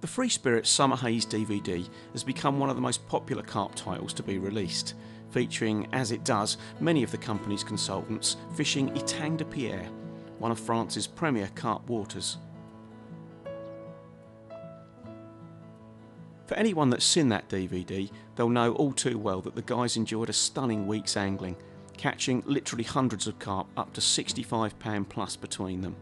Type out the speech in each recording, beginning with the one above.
The Free Spirit Summer Haze DVD has become one of the most popular carp titles to be released, featuring, as it does, many of the company's consultants fishing Etang de Pierre, one of France's premier carp waters. For anyone that's seen that DVD, they'll know all too well that the guys enjoyed a stunning week's angling, catching literally hundreds of carp, up to £65 plus between them.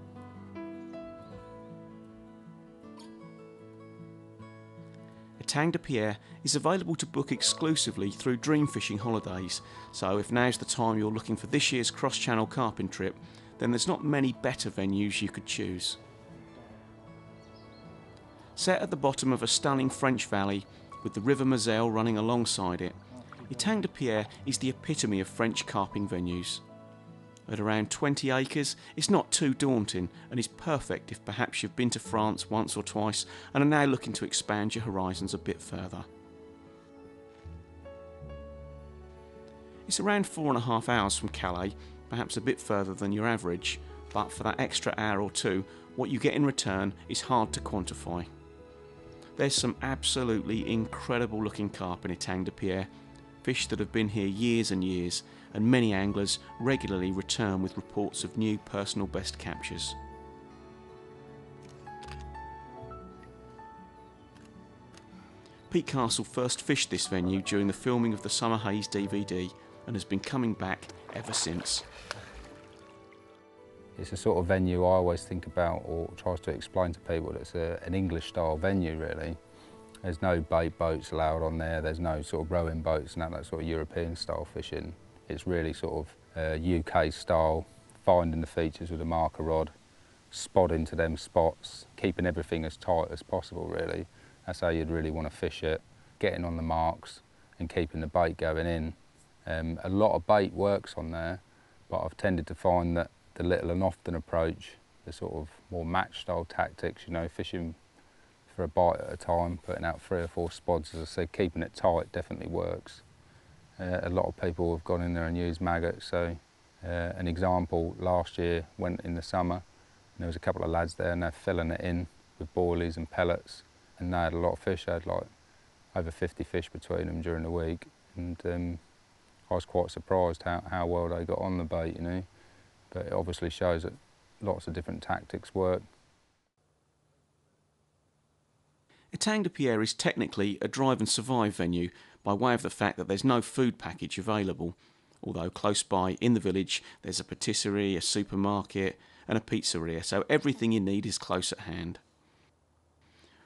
Etang de Pierre is available to book exclusively through Dream Fishing Holidays, so if now's the time you're looking for this year's cross-channel carping trip, then there's not many better venues you could choose. Set at the bottom of a stunning French valley, with the River Moselle running alongside it, Etang de Pierre is the epitome of French carping venues. At around 20 acres, it's not too daunting and is perfect if perhaps you've been to France once or twice and are now looking to expand your horizons a bit further. It's around 4.5 hours from Calais, perhaps a bit further than your average, but for that extra hour or two, what you get in return is hard to quantify. There's some absolutely incredible looking carp in Etang de Pierre, fish that have been here years and years, and many anglers regularly return with reports of new personal best captures. Pete Castle first fished this venue during the filming of the Summer Haze DVD and has been coming back ever since. It's a sort of venue I always think about, or tries to explain to people, that it's an English style venue really. There's no bait boats allowed on there, there's no sort of rowing boats and that sort of European style fishing. It's really sort of UK style, finding the features with a marker rod, spotting to them spots, keeping everything as tight as possible really. That's how you'd really want to fish it, getting on the marks and keeping the bait going in. A lot of bait works on there, but I've tended to find that the little and often approach, the sort of more match style tactics, you know, fishing for a bite at a time, putting out 3 or 4 spots, as I said, keeping it tight definitely works. A lot of people have gone in there and used maggots, so an example, last year went in the summer, and there was a couple of lads there and they're filling it in with boilies and pellets, and they had a lot of fish. They had like over 50 fish between them during the week, and I was quite surprised how well they got on the bait, you know. But it obviously shows that lots of different tactics work. Etang de Pierre is technically a drive and survive venue by way of the fact that there's no food package available, although close by in the village there's a patisserie, a supermarket and a pizzeria, so everything you need is close at hand.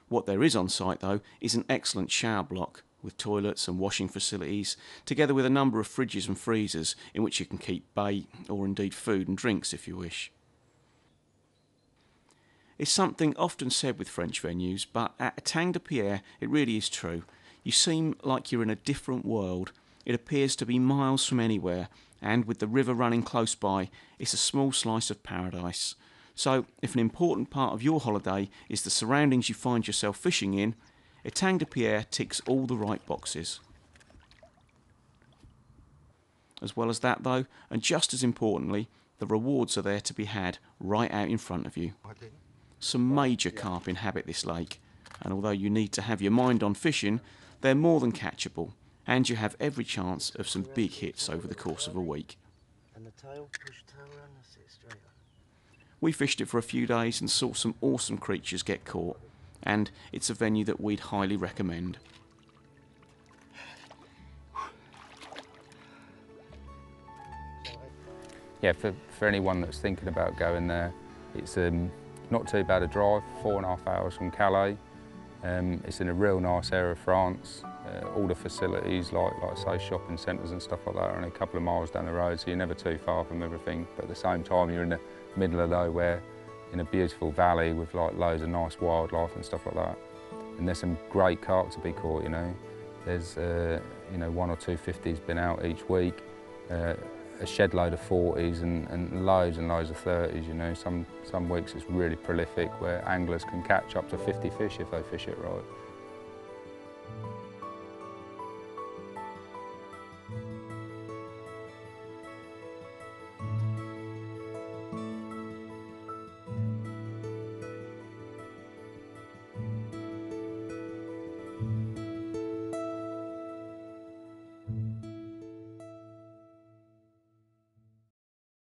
What there is on site though is an excellent shower block with toilets and washing facilities, together with a number of fridges and freezers in which you can keep bait or indeed food and drinks if you wish. It's something often said with French venues, but at Etang de Pierre it really is true. You seem like you're in a different world. It appears to be miles from anywhere, and with the river running close by, it's a small slice of paradise. So if an important part of your holiday is the surroundings you find yourself fishing in, Etang de Pierre ticks all the right boxes. As well as that though, and just as importantly, the rewards are there to be had right out in front of you. Some major carp inhabit this lake, and although you need to have your mind on fishing, they're more than catchable, and you have every chance of some big hits over the course of a week. And the tail, push the tail around, that's it, straight on. We fished it for a few days and saw some awesome creatures get caught, and it's a venue that we'd highly recommend. Yeah, for anyone that's thinking about going there, it's not too bad a drive, 4.5 hours from Calais. It's in a real nice area of France. All the facilities, like say shopping centres and stuff like that, are only a couple of miles down the road, so you're never too far from everything. But at the same time, you're in the middle of nowhere, in a beautiful valley with like loads of nice wildlife and stuff like that. And there's some great carp to be caught, you know. There's you know, 1 or 2 50s been out each week. A shed load of 40s and loads of 30s, you know. Some weeks it's really prolific where anglers can catch up to 50 fish if they fish it right.